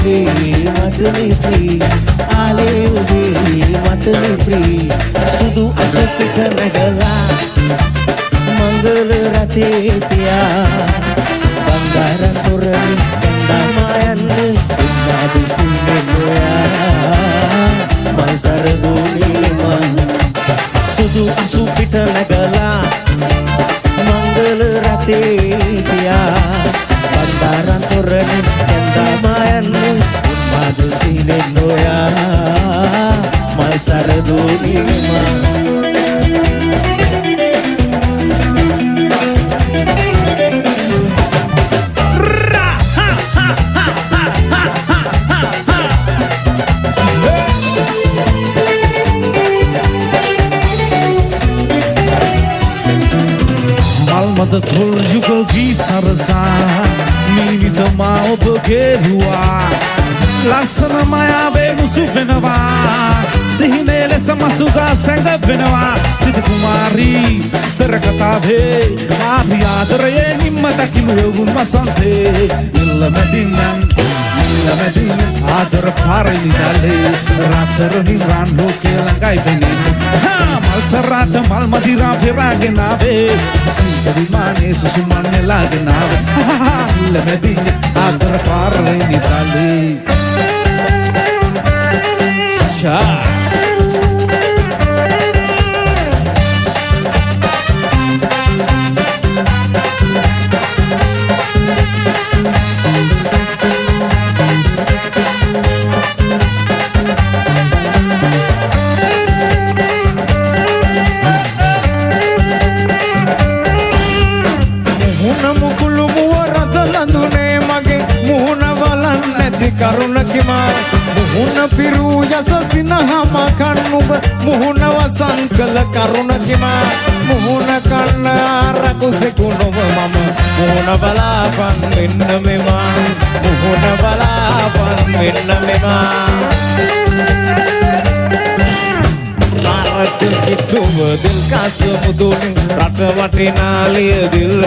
උදේ මටනේ ප්‍රී ආලේ උදේ මටනේ ප්‍රී සුදු අසපිට නැගලා මංගල රතේ තියා බංගාරන් තොරණි කණ්ඩායම් යන්න උන්නාද සින්නේ ගෝයා මල්සර දුනේ මං සුදු අසපිට නැගලා මංගල රතේ තියා බංගාරන් තොරණි කණ්ඩායම් යන්න උන්නාද සින්නේ ගෝයා මල්සර දුනේ මං मद थोर जुगल की सरसा नीनी तमा ob geruwa lasana maya be musu venawa sihine lesa masuga sang venawa sid kumari terakata be aadiyadare nimmata kimugun masante illa medinan adar parini dale rataroni ran loke langai beni ha mal sarata mal madira firagena be sintari mane susumane lagena be illa medina adar parini dale cha කරුණ කිමා මුහුණ පිරු යස සිනහම කන්නුබ මුහුණ වසංකල කරුණ කිමා මුහුණ කන්න රකුසෙකුණුබ මම මුහුණ බලාපන් මෙන්න මෙමා මුහුණ බලාපන් මෙන්න මෙමා රට කිතුව දිල් කාස මුදුනේ රට වටිනාලිය දිල්